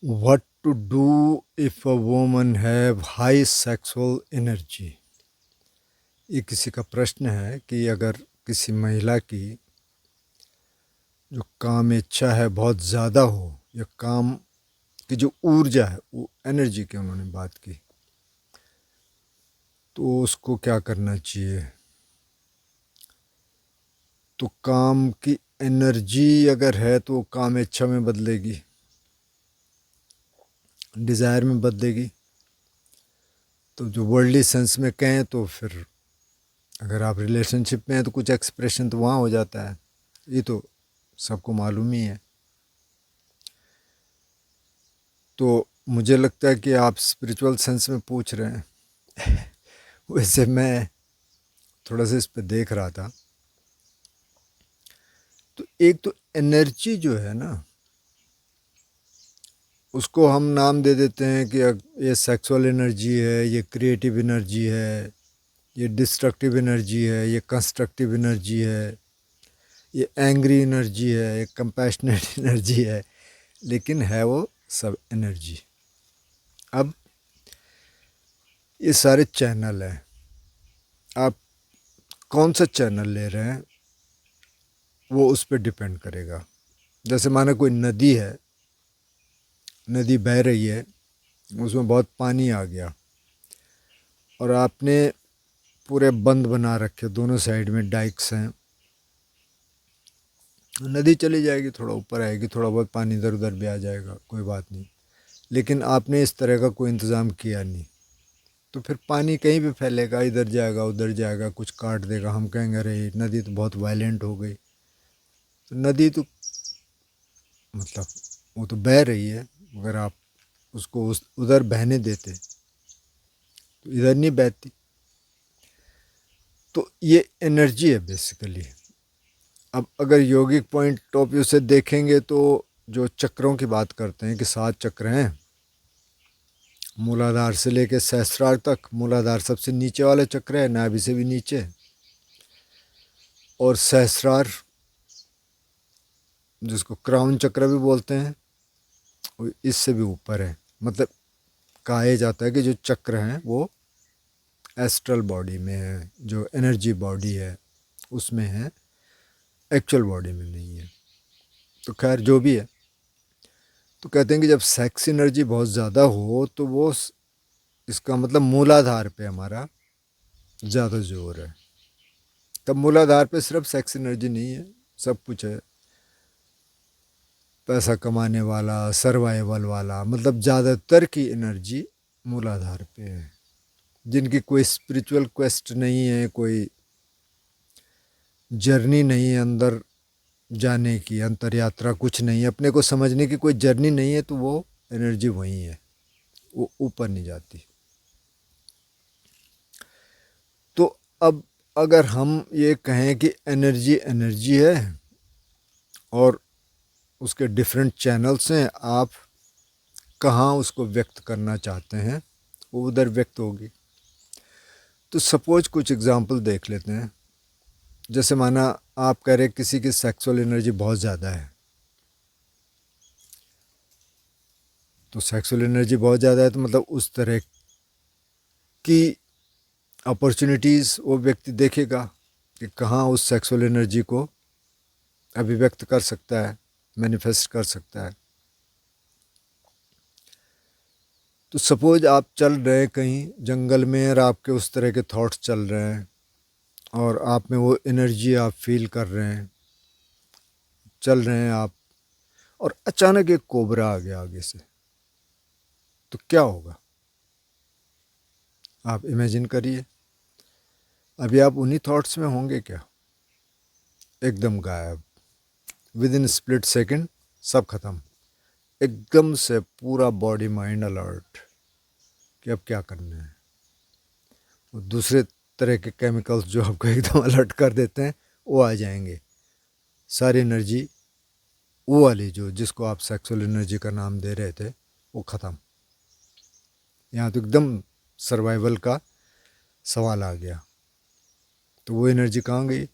What to do if a woman have high sexual energy? ये किसी का प्रश्न है कि अगर किसी महिला की जो काम इच्छा है बहुत ज़्यादा हो या काम की जो ऊर्जा है वो एनर्जी की उन्होंने बात की, तो उसको क्या करना चाहिए। तो काम की एनर्जी अगर है तो काम इच्छा में बदलेगी, डिज़ायर में बदलेगी। तो जो वर्ल्डली सेंस में कहें तो फिर अगर आप रिलेशनशिप में हैं तो कुछ एक्सप्रेशन तो वहाँ हो जाता है, ये तो सबको मालूम ही है। तो मुझे लगता है कि आप स्पिरिचुअल सेंस में पूछ रहे हैं। वैसे मैं थोड़ा सा इस पे देख रहा था, तो एक तो एनर्जी जो है ना, उसको हम नाम दे देते हैं कि ये सेक्सुअल एनर्जी है, ये क्रिएटिव एनर्जी है, ये डिस्ट्रक्टिव एनर्जी है, ये कंस्ट्रक्टिव एनर्जी है, ये एंग्री एनर्जी है, ये कंपैशनेट एनर्जी है, लेकिन है वो सब एनर्जी। अब ये सारे चैनल हैं, आप कौन सा चैनल ले रहे हैं वो उस पर डिपेंड करेगा। जैसे माना कोई नदी है, नदी बह रही है, उसमें बहुत पानी आ गया और आपने पूरे बंद बना रखे, दोनों साइड में डाइक्स हैं, नदी चली जाएगी, थोड़ा ऊपर आएगी, थोड़ा बहुत पानी इधर उधर भी आ जाएगा, कोई बात नहीं। लेकिन आपने इस तरह का कोई इंतज़ाम किया नहीं, तो फिर पानी कहीं भी फैलेगा, इधर जाएगा उधर जाएगा, कुछ काट देगा। हम कहेंगे अरे नदी तो बहुत वायलेंट हो गई। तो नदी तो मतलब वो तो बह रही है, अगर आप उसको उधर बहने देते तो इधर नहीं बहती। तो ये एनर्जी है बेसिकली। अब अगर योगिक पॉइंट ऑफ व्यू से देखेंगे तो जो चक्रों की बात करते हैं कि 7 चक्र हैं, मूलाधार से लेकर सहस्रार तक। मूलाधार सबसे नीचे वाला चक्र है, नाभि से भी नीचे, और सहस्रार जिसको क्राउन चक्र भी बोलते हैं वो इससे भी ऊपर है। मतलब कहा जाता है कि जो चक्र हैं वो एस्ट्रल बॉडी में है, जो एनर्जी बॉडी है उसमें है, एक्चुअल बॉडी में नहीं है। तो खैर जो भी है, तो कहते हैं कि जब सेक्स एनर्जी बहुत ज़्यादा हो तो वो इसका मतलब मूलाधार पे हमारा ज़्यादा जोर है। तब मूलाधार पे सिर्फ सेक्स एनर्जी नहीं है, सब कुछ है, पैसा कमाने वाला, सर्वाइवल वाला, मतलब ज़्यादातर की एनर्जी मूलाधार पे है। जिनकी कोई स्पिरिचुअल क्वेस्ट नहीं है, कोई जर्नी नहीं है अंदर जाने की, अंतर यात्रा कुछ नहीं है, अपने को समझने की कोई जर्नी नहीं है, तो वो एनर्जी वहीं है, वो ऊपर नहीं जाती। तो अब अगर हम ये कहें कि एनर्जी एनर्जी है और उसके डिफरेंट चैनल्स हैं, आप कहाँ उसको व्यक्त करना चाहते हैं वो उधर व्यक्त होगी। तो सपोज कुछ एग्जांपल देख लेते हैं। जैसे माना आप कह रहे किसी की सेक्सुअल एनर्जी बहुत ज़्यादा है, तो सेक्सुअल एनर्जी बहुत ज़्यादा है तो मतलब उस तरह की अपॉर्चुनिटीज़ वो व्यक्ति देखेगा कि कहाँ उस सेक्सुअल एनर्जी को अभिव्यक्त कर सकता है, मैनिफेस्ट कर सकता है। तो सपोज आप चल रहे हैं कहीं जंगल में और आपके उस तरह के थॉट्स चल रहे हैं और आप में वो एनर्जी आप फील कर रहे हैं, चल रहे हैं आप, और अचानक एक कोबरा आ गया आगे से, तो क्या होगा आप इमेजिन करिए। अभी आप उन्हीं थॉट्स में होंगे क्या? एकदम गायब, विद इन स्प्लिट सेकंड सब खत्म, एकदम से पूरा बॉडी माइंड अलर्ट कि अब क्या करना है। वो दूसरे तरह के केमिकल्स जो आपको एकदम अलर्ट कर देते हैं वो आ जाएंगे, सारी एनर्जी वो वाली जो जिसको आप सेक्सुअल एनर्जी का नाम दे रहे थे वो ख़त्म। यहाँ तो एकदम सर्वाइवल का सवाल आ गया। तो वो एनर्जी कहाँ गई?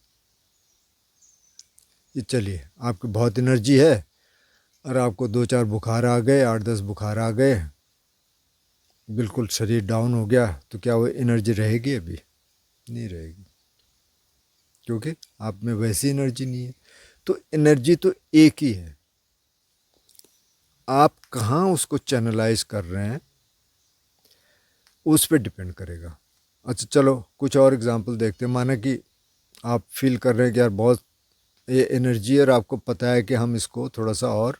ये चलिए, आपकी बहुत एनर्जी है और आपको 2-4 बुखार आ गए, 8-10 बुखार आ गए, बिल्कुल शरीर डाउन हो गया, तो क्या वो एनर्जी रहेगी? अभी नहीं रहेगी, क्योंकि आप में वैसी एनर्जी नहीं है। तो एनर्जी तो एक ही है, आप कहाँ उसको चैनलाइज कर रहे हैं उस पर डिपेंड करेगा। अच्छा चलो कुछ और एग्जांपल देखते हैं। माना कि आप फील कर रहे हैं कि यार बहुत ये एनर्जी है और आपको पता है कि हम इसको थोड़ा सा और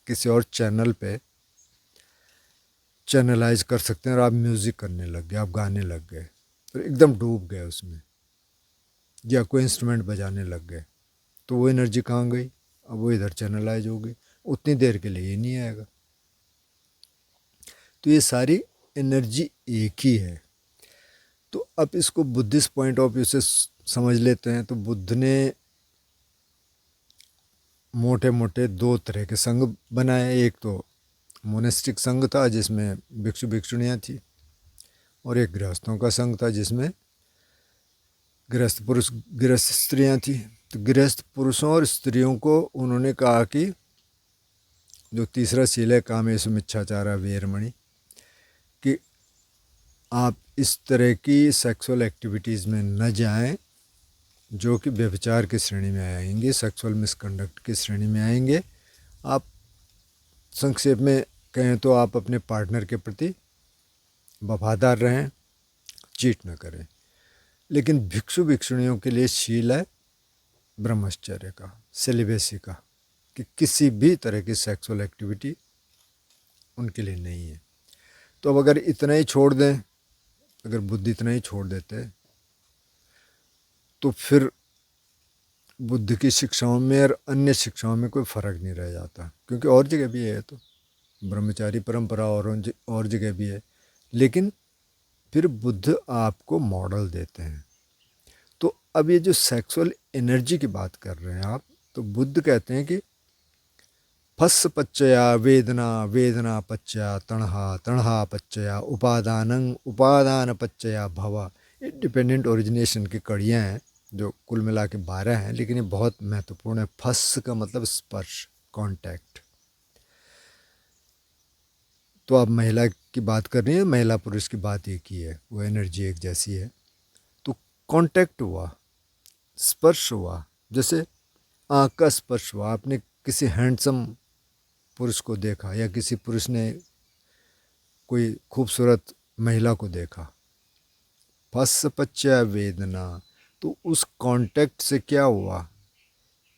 किसी और चैनल पे चैनलाइज कर सकते हैं, और आप म्यूज़िक करने लग गए, आप गाने लग गए और एकदम डूब गए उसमें, या कोई इंस्ट्रूमेंट बजाने लग गए, तो वो एनर्जी कहाँ गई? अब वो इधर चैनलाइज हो गई, उतनी देर के लिए ये नहीं आएगा। तो ये सारी एनर्जी एक ही है। तो अब इसको बुद्धिस्ट पॉइंट ऑफ व्यू से समझ लेते हैं। तो बुद्ध ने मोटे मोटे दो तरह के संघ बनाए। एक तो मोनेस्टिक संघ था जिसमें भिक्षु भिक्षुणियाँ थी, और एक गृहस्थों का संघ था जिसमें गृहस्थ पुरुष गृहस्थ स्त्रियाँ थी। तो गृहस्थ पुरुषों और स्त्रियों को उन्होंने कहा कि जो तीसरा शील है कामेषु मिच्छाचारा वेरमणि, कि आप इस तरह की सेक्सुअल एक्टिविटीज़ में न जाएं जो कि व्यभिचार की श्रेणी में आएंगे, सेक्सुअल मिसकंडक्ट की श्रेणी में आएंगे। आप संक्षेप में कहें तो आप अपने पार्टनर के प्रति वफादार रहें, चीट न करें। लेकिन भिक्षु भिक्षुणियों के लिए शील है ब्रह्मचर्य का, सेलिबेसी का, कि किसी भी तरह की सेक्सुअल एक्टिविटी उनके लिए नहीं है। तो अब अगर इतना ही छोड़ दें, अगर बुद्ध इतना ही छोड़ देते तो फिर बुद्ध की शिक्षाओं में और अन्य शिक्षाओं में कोई फ़र्क नहीं रह जाता, क्योंकि और जगह भी है, तो ब्रह्मचारी परंपरा और जगह भी है। लेकिन फिर बुद्ध आपको मॉडल देते हैं। तो अब ये जो सेक्सुअल एनर्जी की बात कर रहे हैं आप, तो बुद्ध कहते हैं कि फस्स पच्चया वेदना, वेदना पच्चया तणहा, तणहा पच्चया उपादानं, उपादान पच्चया भव। ये डिपेंडेंट ओरिजिनेशन की कड़ियाँ हैं जो कुल मिला के 12 हैं, लेकिन ये बहुत महत्वपूर्ण है। फस्स का मतलब स्पर्श, कांटेक्ट। तो आप महिला की बात कर रही हैं, महिला पुरुष की बात एक ही है, वो एनर्जी एक जैसी है। तो कांटेक्ट हुआ, स्पर्श हुआ, जैसे आँख का स्पर्श हुआ, आपने किसी हैंडसम पुरुष को देखा या किसी पुरुष ने कोई खूबसूरत महिला को देखा, फस पच्चा वेदना, तो उस कांटेक्ट से क्या हुआ?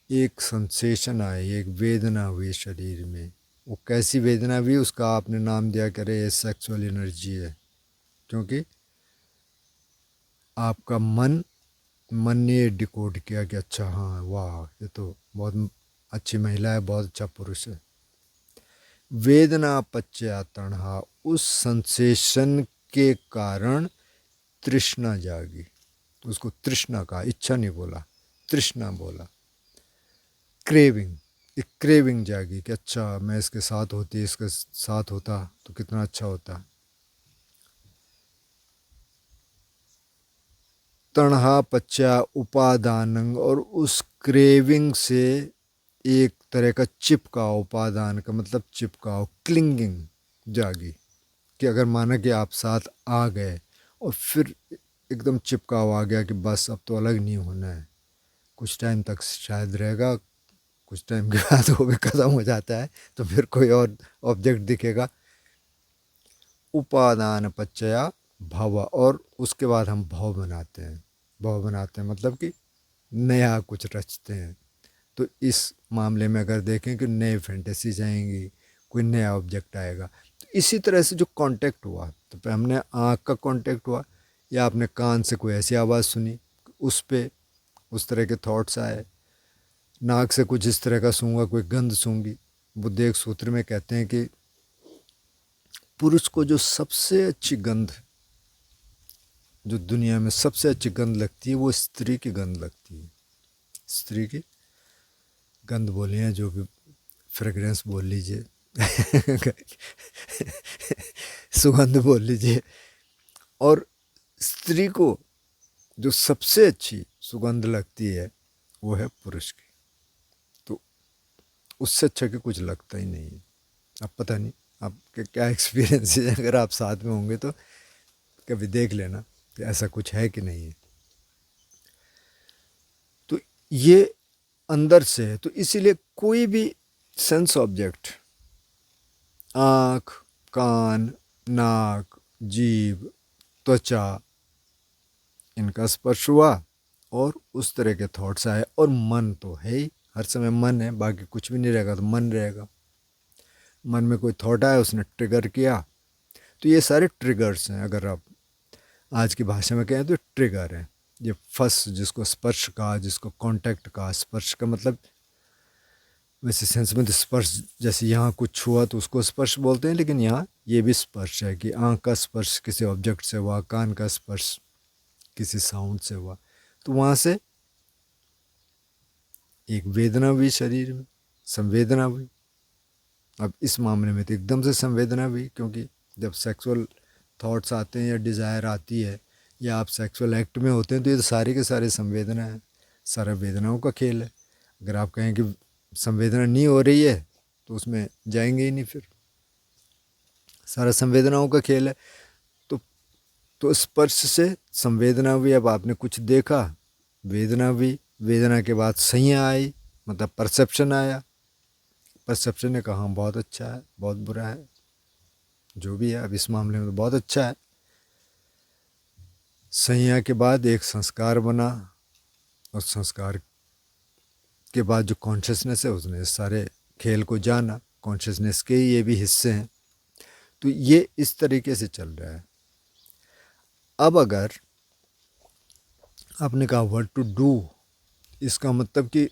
एक सेंसेशन आई, एक वेदना हुई शरीर में। वो कैसी वेदना हुई उसका आपने नाम दिया, करे ये सेक्सुअल एनर्जी है, क्योंकि आपका मन ने ये डिकोड किया कि अच्छा हाँ वाह ये तो बहुत अच्छी महिला है, बहुत अच्छा पुरुष है। वेदना पच्चया तणहा, उस सेंसेशन के कारण तृष्णा जागी। उसको तृष्णा कहा, इच्छा नहीं बोला, तृष्णा बोला। क्रेविंग, एक क्रेविंग जागी कि अच्छा मैं इसके साथ होती, इसके साथ होता तो कितना अच्छा होता। तणहा पच्चा उपादानंग, और उस क्रेविंग से एक तरह का चिपकाव, उपादान का मतलब चिपकाव, क्लिंगिंग जागी, कि अगर माना कि आप साथ आ गए और फिर एकदम चिपकाव आ गया कि बस अब तो अलग नहीं होना है, कुछ टाइम तक शायद रहेगा, कुछ टाइम के बाद वो भी ख़त्म हो जाता है, तो फिर कोई और ऑब्जेक्ट दिखेगा। उपादान पच्चया भव, और उसके बाद हम भव बनाते हैं। भव बनाते हैं मतलब कि नया कुछ रचते हैं। तो इस मामले में अगर देखें कि नए फैंटेसीज आएंगी, कोई नया ऑब्जेक्ट आएगा। तो इसी तरह से जो कांटेक्ट हुआ, तो हमने आँख का कांटेक्ट हुआ, या आपने कान से कोई ऐसी आवाज़ सुनी, उस पे उस तरह के थॉट्स आए, नाक से कुछ इस तरह का सूंघा, कोई गंध सूंघी। बुद्ध एक सूत्र में कहते हैं कि पुरुष को जो सबसे अच्छी गंध, जो दुनिया में सबसे अच्छी गंध लगती है, वो स्त्री की गंध लगती है। स्त्री की गंध बोलिए, जो भी फ्रेगरेंस बोल लीजिए सुगंध बोल लीजिए। और स्त्री को जो सबसे अच्छी सुगंध लगती है वो है पुरुष की। तो उससे अच्छा कि कुछ लगता ही नहीं है। अब पता नहीं आपके क्या एक्सपीरियंस है, अगर आप साथ में होंगे तो कभी देख लेना कि ऐसा कुछ है कि नहीं है। तो ये अंदर से है, तो इसीलिए कोई भी सेंस ऑब्जेक्ट, आँख, कान, नाक, जीभ, त्वचा, इनका स्पर्श हुआ और उस तरह के थॉट्स आए। और मन तो है ही, हर समय मन है, बाकी कुछ भी नहीं रहेगा तो मन रहेगा। मन में कोई थॉट आया, उसने ट्रिगर किया, तो ये सारे ट्रिगर्स हैं। अगर आप आज की भाषा में कहें तो ट्रिगर है। ये फर्स्ट जिसको स्पर्श कहा, जिसको कांटेक्ट कहा, स्पर्श का मतलब वैसे सेंस में तो स्पर्श, जैसे यहाँ कुछ हुआ तो उसको स्पर्श बोलते हैं, लेकिन यहाँ ये भी स्पर्श है कि आँख का स्पर्श किसी ऑब्जेक्ट से हुआ, कान का स्पर्श किसी साउंड से हुआ, तो वहाँ से एक वेदना हुई, शरीर में संवेदना हुई। अब इस मामले में तो एकदम से संवेदना हुई, क्योंकि जब सेक्सुअल थॉट्स आते हैं या डिज़ायर आती है या आप सेक्सुअल एक्ट में होते हैं, तो ये तो सारे के सारे संवेदना है, सारा वेदनाओं का खेल है। अगर आप कहें कि संवेदना नहीं हो रही है तो उसमें जाएंगे ही नहीं, फिर सारा संवेदनाओं का खेल है। तो स्पर्श से संवेदना हुई, अब आपने कुछ देखा, वेदना हुई, वेदना के बाद संज्ञा आई, मतलब परसेप्शन आया। परसेप्शन ने कहा हाँ बहुत अच्छा है, बहुत बुरा है, जो भी है, अब इस मामले में तो बहुत अच्छा है। संज्ञा के बाद एक संस्कार बना, और संस्कार के बाद जो कॉन्शियसनेस है उसने इस सारे खेल को जाना, कॉन्शियसनेस के ये भी हिस्से हैं। तो ये इस तरीके से चल रहा है। अब अगर आपने कहा व्हाट टू डू, इसका मतलब कि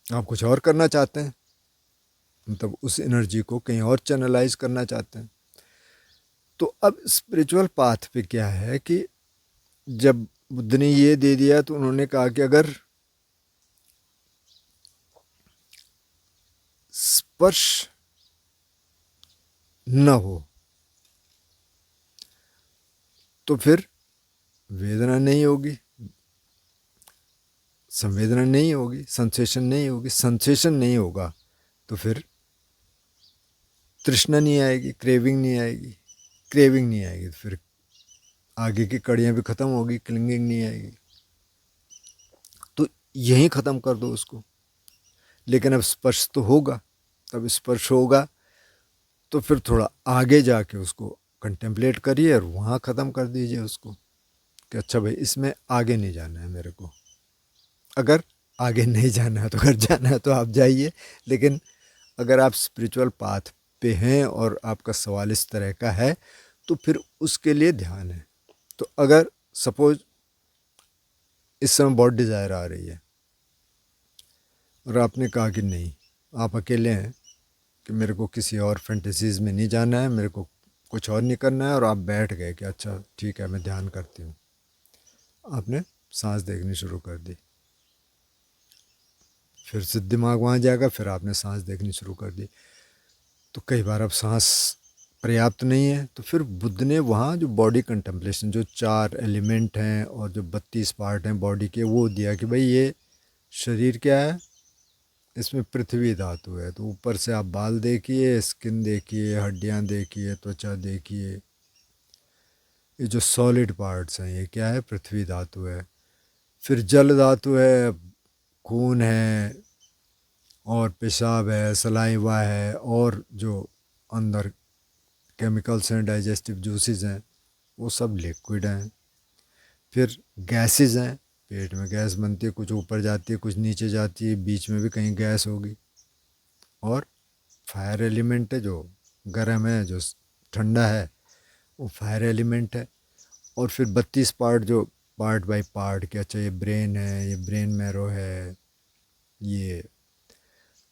आप कुछ और करना चाहते हैं, मतलब उस एनर्जी को कहीं और चैनलाइज करना चाहते हैं। तो अब स्पिरिचुअल पाथ पे क्या है कि जब बुद्ध ने ये दे दिया तो उन्होंने कहा कि अगर स्पर्श न हो तो फिर वेदना नहीं होगी, संवेदना नहीं होगी, सेंसेशन नहीं होगी। सेंसेशन नहीं होगा तो फिर तृष्णा नहीं आएगी, क्रेविंग नहीं आएगी। क्रेविंग नहीं आएगी तो फिर आगे की कड़ियाँ भी ख़त्म होगी, क्लिंगिंग नहीं आएगी। तो यहीं ख़त्म कर दो उसको। लेकिन अब स्पर्श तो होगा, तब स्पर्श होगा तो फिर थोड़ा आगे जाके उसको कंटेम्पलेट करिए और वहाँ ख़त्म कर दीजिए उसको, कि अच्छा भाई इसमें आगे नहीं जाना है मेरे को। अगर आगे नहीं जाना है तो, अगर जाना है तो आप जाइए, लेकिन अगर आप स्पिरिचुअल पाथ पे हैं और आपका सवाल इस तरह का है तो फिर उसके लिए ध्यान है। तो अगर सपोज इस समय बहुत डिज़ायर आ रही है और आपने कहा कि नहीं, आप अकेले हैं, कि मेरे को किसी और फैंटेसीज़ में नहीं जाना है, मेरे को कुछ और नहीं करना है, और आप बैठ गए कि अच्छा ठीक है मैं ध्यान करती हूँ। आपने सांस देखनी शुरू कर दी, फिर से दिमाग वहाँ जाएगा, फिर आपने सांस देखनी शुरू कर दी। तो कई बार अब सांस पर्याप्त नहीं है, तो फिर बुद्ध ने वहाँ जो बॉडी कंटेम्पलेशन, जो 4 एलिमेंट हैं और जो 32 पार्ट हैं बॉडी के, वो दिया कि भाई ये शरीर क्या है, इसमें पृथ्वी धातु है। तो ऊपर से आप बाल देखिए, स्किन देखिए, हड्डियाँ देखिए, त्वचा देखिए, ये जो सॉलिड पार्ट्स हैं ये क्या है, पृथ्वी धातु है। फिर जल धातु है, खून है और पेशाब है, सलाइवा है, और जो अंदर केमिकल्स हैं, डाइजेस्टिव जूसेस हैं, वो सब लिक्विड हैं। फिर गैसेस हैं, पेट में गैस बनती है, कुछ ऊपर जाती है, कुछ नीचे जाती है, बीच में भी कहीं गैस होगी। और फायर एलिमेंट है, जो गर्म है, जो ठंडा है, वो फायर एलिमेंट है। और फिर 32 पार्ट, जो पार्ट बाय पार्ट के, अच्छा ये ब्रेन है, ये ब्रेन मैरो है, ये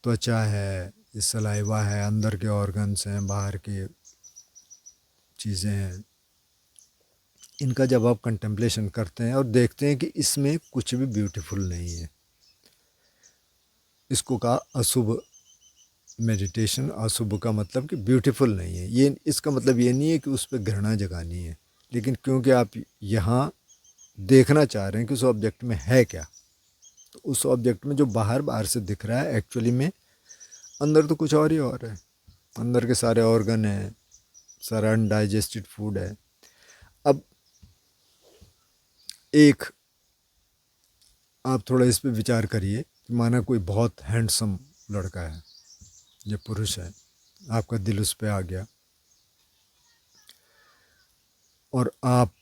त्वचा है, ये सलाइवा है, अंदर के ऑर्गन्स हैं, बाहर की चीज़ें हैं। इनका जब आप कंटेम्पलेशन करते हैं और देखते हैं कि इसमें कुछ भी ब्यूटीफुल नहीं है, इसको कहा अशुभ मेडिटेशन। अशुभ का मतलब कि ब्यूटीफुल नहीं है, ये इसका मतलब ये नहीं है कि उस पर घृणा जगानी है, लेकिन क्योंकि आप यहाँ देखना चाह रहे हैं कि उस ऑब्जेक्ट में है क्या, तो उस ऑब्जेक्ट में जो बाहर बाहर से दिख रहा है एक्चुअली में अंदर तो कुछ और ही और है। अंदर के सारे ऑर्गन है, सारा अनडाइजेस्टेड फूड है। अब एक आप थोड़ा इस पे विचार करिए कि माना कोई बहुत हैंडसम लड़का है या पुरुष है, आपका दिल उस पे आ गया और आप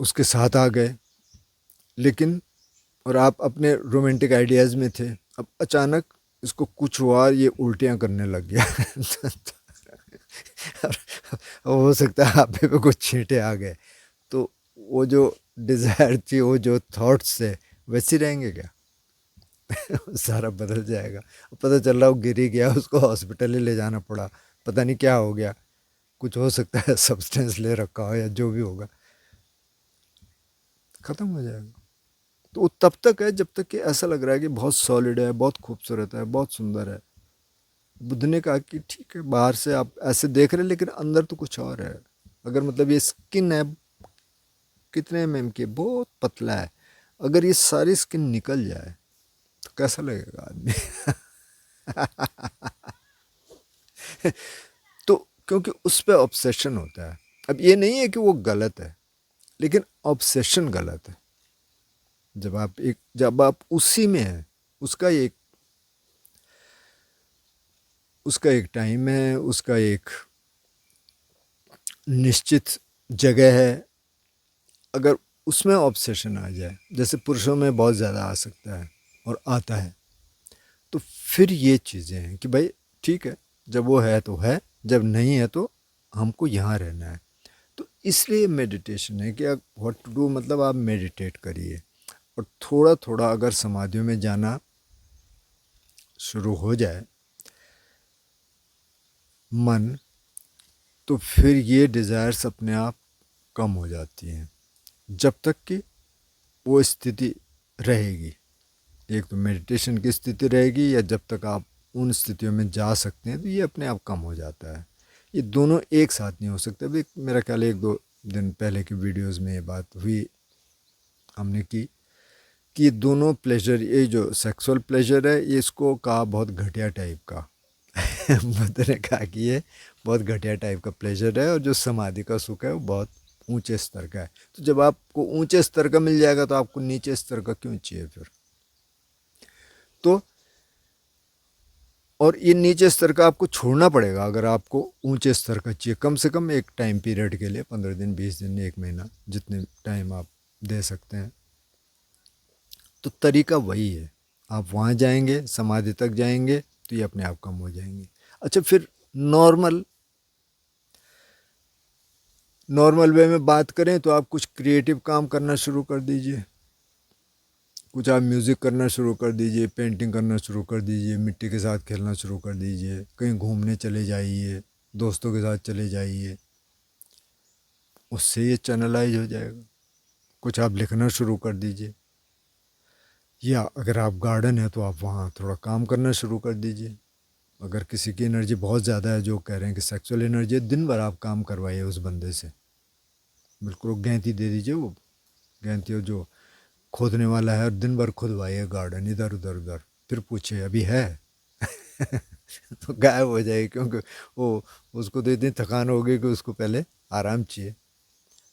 उसके साथ आ गए, लेकिन और आप अपने रोमांटिक आइडियाज़ में थे। अब अचानक इसको कुछ हुआ, ये उल्टियाँ करने लग गया और हो सकता है आप पे कुछ छींटे आ गए, तो वो जो डिज़ायर थी, वो जो थॉट्स थे, वैसे रहेंगे क्या? सारा बदल जाएगा। पता चल रहा वो गिर ही गया, उसको हॉस्पिटल ही ले जाना पड़ा, पता नहीं क्या हो गया, कुछ हो सकता है सब्सटेंस ले रखा हो या जो भी होगा, ख़त्म हो जाएगा। तो वो तब तक है जब तक कि ऐसा लग रहा है कि बहुत सॉलिड है, बहुत खूबसूरत है, बहुत सुंदर है। बुद्ध ने कहा कि ठीक है, बाहर से आप ऐसे देख रहे हैं लेकिन अंदर तो कुछ और है। अगर मतलब ये स्किन है कितने एमएम की, बहुत पतला है, अगर ये सारी स्किन निकल जाए तो कैसा लगेगा आदमी? तो क्योंकि उस पर ऑब्सेशन होता है। अब ये नहीं है कि वो गलत है, लेकिन ऑब्सेशन गलत है। जब आप उसी में हैं, उसका एक टाइम है, उसका एक निश्चित जगह है। अगर उसमें ऑब्सेशन आ जाए, जैसे पुरुषों में बहुत ज़्यादा आ सकता है और आता है, तो फिर ये चीज़ें हैं कि भाई ठीक है, जब वो है तो है, जब नहीं है तो हमको यहाँ रहना है। तो इसलिए मेडिटेशन है कि व्हाट टू डू, मतलब आप मेडिटेट करिए और थोड़ा थोड़ा अगर समाधियों में जाना शुरू हो जाए मन, तो फिर ये डिज़ायर्स अपने आप कम हो जाती हैं, जब तक कि वो स्थिति रहेगी। एक तो मेडिटेशन की स्थिति रहेगी, या जब तक आप उन स्थितियों में जा सकते हैं तो ये अपने आप कम हो जाता है। ये दोनों एक साथ नहीं हो सकते। अभी मेरा ख्याल 1-2 दिन पहले की वीडियोस में ये बात हुई हमने की कि ये दोनों प्लेजर, ये जो सेक्सुअल प्लेजर है, ये इसको कहा बहुत घटिया टाइप का बुद्ध ने कहा कि ये बहुत घटिया टाइप का प्लेजर है, और जो समाधि का सुख है वो बहुत ऊंचे स्तर का है। तो जब आपको ऊंचे स्तर का मिल जाएगा तो आपको नीचे स्तर का क्यों चाहिए फिर? तो और ये नीचे स्तर का आपको छोड़ना पड़ेगा अगर आपको ऊंचे स्तर का चाहिए, कम से कम एक टाइम पीरियड के लिए, 15 दिन, 20 दिन, 1 महीना, जितने टाइम आप दे सकते हैं। तो तरीका वही है, आप वहाँ जाएंगे, समाधि तक जाएंगे तो ये अपने आप कम हो जाएंगे। अच्छा, फिर नॉर्मल नॉर्मल वे में बात करें तो आप कुछ क्रिएटिव काम करना शुरू कर दीजिए। कुछ आप म्यूज़िक करना शुरू कर दीजिए, पेंटिंग करना शुरू कर दीजिए, मिट्टी के साथ खेलना शुरू कर दीजिए, कहीं घूमने चले जाइए, दोस्तों के साथ चले जाइए, उससे ये चैनलाइज हो जाएगा। कुछ आप लिखना शुरू कर दीजिए, या अगर आप गार्डन है तो आप वहाँ थोड़ा काम करना शुरू कर दीजिए। अगर किसी की एनर्जी बहुत ज़्यादा है, जो कह रहे हैं कि सेक्सुअल एनर्जी, दिन भर आप काम करवाइए उस बंदे से, बिल्कुल गैंती दे दीजिए, वो गैंती जो खोदने वाला है, और दिन भर खुदवाइए गार्डन इधर उधर उधर, फिर पूछे अभी है तो गायब हो जाएगी, क्योंकि वो उसको तो इतनी थकान होगी कि उसको पहले आराम चाहिए।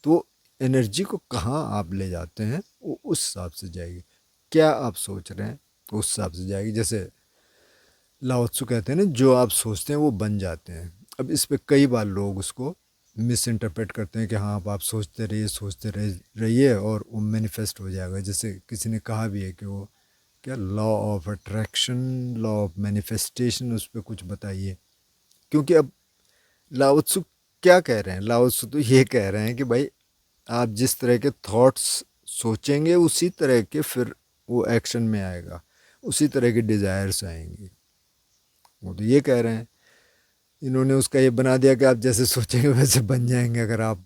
तो एनर्जी को कहाँ आप ले जाते हैं वो उस हिसाब से जाएगी, क्या आप सोच रहे हैं उस हिसाब से जाएगी। जैसे लाओ त्सु कहते हैं ना, जो आप सोचते हैं वो बन जाते हैं। अब इस पे कई बार लोग उसको मिस इंटरप्रेट करते हैं कि हाँ आप सोचते रहिए, रहिए और वो मैनिफेस्ट हो जाएगा। जैसे किसी ने कहा भी है कि वो क्या law of attraction, law of manifestation, उस पर कुछ बताइए। क्योंकि अब लाओ त्सु क्या कह रहे हैं? लाओ त्सु तो ये कह रहे हैं कि भाई आप जिस तरह के थॉट्स सोचेंगे उसी तरह के फिर वो एक्शन में आएगा, उसी तरह के डिज़ायर्स आएंगी। वो तो ये कह रहे हैं, इन्होंने उसका ये बना दिया कि आप जैसे सोचेंगे वैसे बन जाएंगे। अगर आप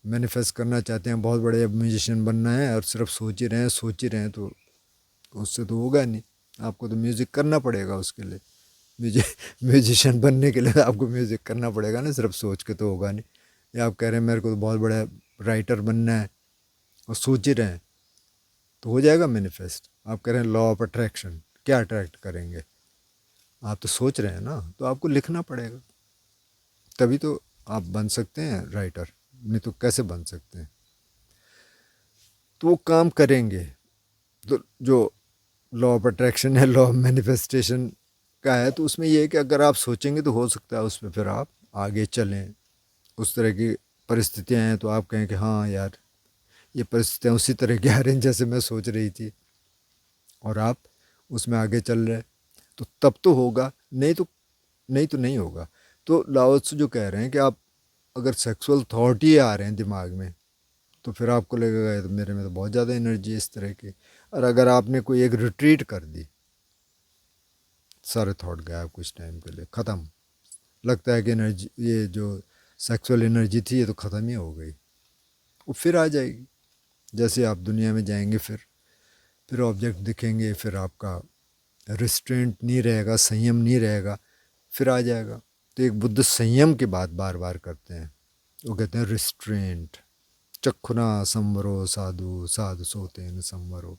मैनिफेस्ट करना चाहते हैं, बहुत बड़े म्यूजिशियन बनना है, और सिर्फ सोच ही रहे हैं तो उससे तो होगा नहीं। आपको तो म्यूज़िक करना पड़ेगा उसके लिए। म्यूजिशियन बनने के लिए आपको म्यूज़िक करना पड़ेगा ना, सिर्फ सोच के तो होगा नहीं। या आप कह रहे हैं मेरे को तो बहुत बड़ा राइटर बनना है और सोच ही रहे हैं, तो हो जाएगा मैनिफेस्ट। आप कह रहे हैं लॉ ऑफ अट्रैक्शन, क्या अट्रैक्ट करेंगे? आप तो सोच रहे हैं ना, तो आपको लिखना पड़ेगा, तभी तो आप बन सकते हैं राइटर, नहीं तो कैसे बन सकते हैं? तो वो काम करेंगे। तो जो लॉ ऑफ अट्रैक्शन है, लॉ ऑफ मैनिफेस्टेशन का है, तो उसमें ये है कि अगर आप सोचेंगे तो हो सकता है उसमें फिर आप आगे चलें। उस तरह की परिस्थितियाँ हैं तो आप कहें कि हाँ यार, ये परिस्थितियाँ उसी तरह की आ रही हैं जैसे मैं सोच रही थी, और आप उसमें आगे चल रहे, तो तब तो होगा, नहीं तो नहीं होगा। तो लाओ त्सु जो कह रहे हैं कि आप अगर सेक्सुअल थॉट ही आ रहे हैं दिमाग में, तो फिर आपको लगेगा ये तो मेरे में तो बहुत ज़्यादा एनर्जी है इस तरह की। और अगर आपने कोई एक रिट्रीट कर दी, सारे थॉट गए कुछ टाइम के लिए, ख़त्म, लगता है कि एनर्जी, ये जो सेक्सुअल एनर्जी थी ये तो ख़त्म ही हो गई, वो फिर आ जाएगी। जैसे आप दुनिया में जाएंगे, फिर ऑब्जेक्ट दिखेंगे, फिर आपका रिस्ट्रेंट नहीं रहेगा, संयम नहीं रहेगा, फिर आ जाएगा। तो एक बुद्ध संयम की बात बार बार करते हैं, वो कहते हैं रिस्ट्रेंट। चक्षुना संवरो साधु साधु सोतेन संवरो,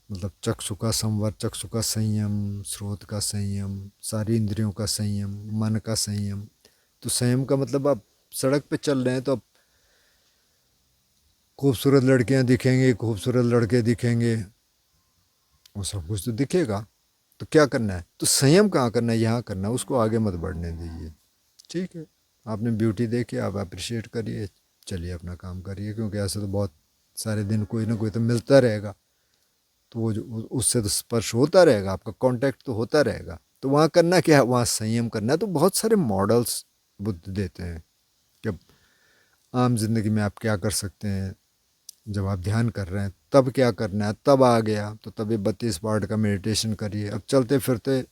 मतलब चक्षु का संवर, चक्षु का संयम, स्रोत का संयम, सारी इंद्रियों का संयम, मन का संयम। तो संयम का मतलब आप सड़क पे चल रहे हैं तो अब खूबसूरत लड़कियां दिखेंगी, खूबसूरत लड़के दिखेंगे, वो सब कुछ तो दिखेगा, तो क्या करना है? तो संयम कहाँ करना है? यहाँ करना है, उसको आगे मत बढ़ने दीजिए। ठीक है, आपने ब्यूटी देखी, आप अप्रिशिएट करिए, चलिए अपना काम करिए, क्योंकि ऐसे तो बहुत सारे दिन कोई ना कोई तो मिलता रहेगा, तो वो जो उससे तो स्पर्श होता रहेगा, आपका कांटेक्ट तो होता रहेगा। तो वहाँ करना क्या है? वहाँ संयम करना है। तो बहुत सारे मॉडल्स बुद्ध देते हैं कि आम जिंदगी में आप क्या कर सकते हैं, जब आप ध्यान कर रहे हैं तब क्या करना है। तब आ गया तो तभी 32 पार्ट का मेडिटेशन करिए। अब चलते फिरते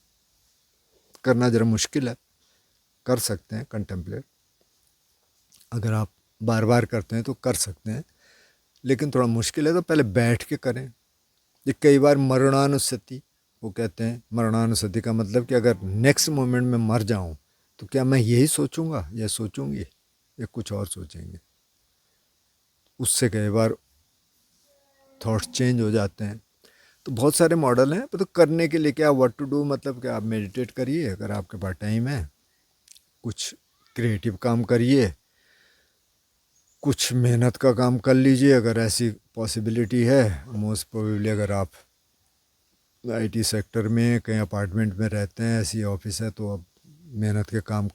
करना ज़रा मुश्किल है, कर सकते हैं कंटेम्पलेट, अगर आप बार बार करते हैं तो कर सकते हैं, लेकिन थोड़ा मुश्किल है, तो पहले बैठ के करें। ये कई बार मरणानुसति, वो कहते हैं मरणानुसति का मतलब कि अगर नेक्स्ट मोमेंट में मर जाऊं तो क्या मैं यही सोचूंगा या सोचूंगी या कुछ और सोचेंगे, उससे कई बार थॉट्स चेंज हो जाते हैं। तो बहुत सारे मॉडल हैं, तो करने के लिए क्या, व्हाट टू डू, मतलब कि आप मेडिटेट करिए अगर आपके पास टाइम है, कुछ क्रिएटिव काम करिए, कुछ मेहनत का काम कर लीजिए अगर ऐसी पॉसिबिलिटी है। मोस्ट प्रोबेबली अगर आप आईटी सेक्टर में कहीं अपार्टमेंट में रहते हैं, ऐसी ऑफिस है, तो अब मेहनत के काम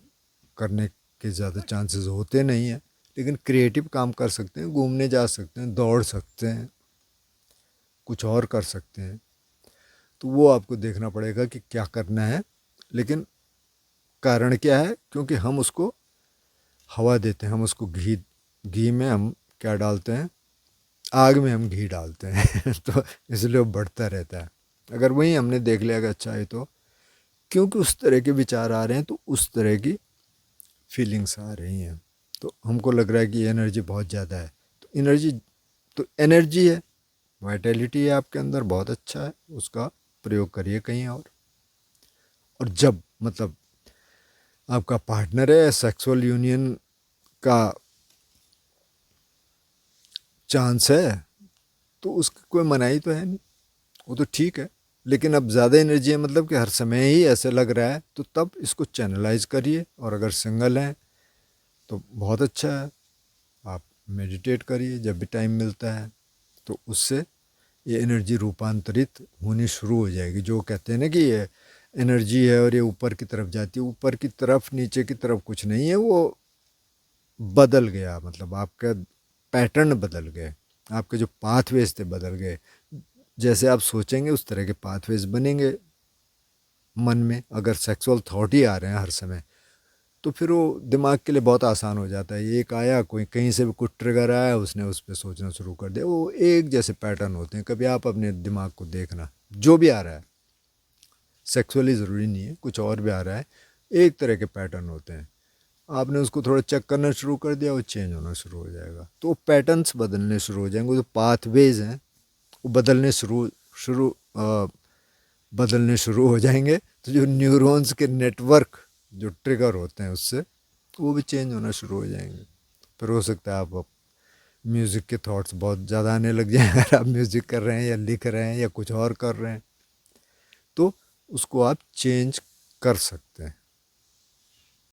करने के ज़्यादा चांसेस होते नहीं हैं, लेकिन क्रिएटिव काम कर सकते हैं, घूमने जा सकते हैं, दौड़ सकते हैं, कुछ और कर सकते हैं। तो वो आपको देखना पड़ेगा कि क्या करना है। लेकिन कारण क्या है? क्योंकि हम उसको हवा देते हैं, हम उसको घी घी में हम क्या डालते हैं, आग में हम घी डालते हैं तो इसलिए वो बढ़ता रहता है। अगर वही हमने देख लिया कि अच्छा है, तो क्योंकि उस तरह के विचार आ रहे हैं, तो उस तरह की फीलिंग्स आ रही हैं, तो हमको लग रहा है कि एनर्जी बहुत ज़्यादा है। तो एनर्जी है, वाइटैलिटी है आपके अंदर, बहुत अच्छा है, उसका प्रयोग करिए कहीं और जब मतलब आपका पार्टनर है, सेक्सुअल यूनियन का चांस है, तो उसकी कोई मनाही तो है नहीं, वो तो ठीक है। लेकिन अब ज़्यादा एनर्जी है, मतलब कि हर समय ही ऐसे लग रहा है, तो तब इसको चैनलाइज करिए। और अगर सिंगल हैं तो बहुत अच्छा है, आप मेडिटेट करिए जब भी टाइम मिलता है, तो उससे ये एनर्जी रूपांतरित होनी शुरू हो जाएगी। जो कहते हैं ना कि ये एनर्जी है और ये ऊपर की तरफ जाती है, ऊपर की तरफ नीचे की तरफ कुछ नहीं है, वो बदल गया, मतलब आपका पैटर्न बदल गए, आपके जो पाथवेज थे बदल गए। जैसे आप सोचेंगे उस तरह के पाथवेज बनेंगे मन में। अगर सेक्सुअल थॉट ही आ रहे हैं हर समय, तो फिर वो दिमाग के लिए बहुत आसान हो जाता है। एक आया, कोई कहीं से भी कुछ ट्रिगर आया, उसने उस पर सोचना शुरू कर दिया। वो एक जैसे पैटर्न होते हैं। कभी आप अपने दिमाग को देखना, जो भी आ रहा है, सेक्सुअली ज़रूरी नहीं है, कुछ और भी आ रहा है, एक तरह के पैटर्न होते हैं। आपने उसको थोड़ा चेक करना शुरू कर दिया, वो चेंज होना शुरू हो जाएगा। तो पैटर्न्स बदलने शुरू हो जाएंगे, जो पाथवेज हैं वो शुरू बदलने शुरू हो जाएंगे। तो जो न्यूरॉन्स के नेटवर्क जो ट्रिगर होते हैं उससे, वो भी चेंज होना शुरू हो जाएंगे। फिर हो सकता है आप म्यूज़िक के थॉट्स बहुत ज़्यादा आने लग जाए अगर आप म्यूज़िक कर रहे हैं या लिख रहे हैं या कुछ और कर रहे हैं, तो उसको आप चेंज कर सकते हैं।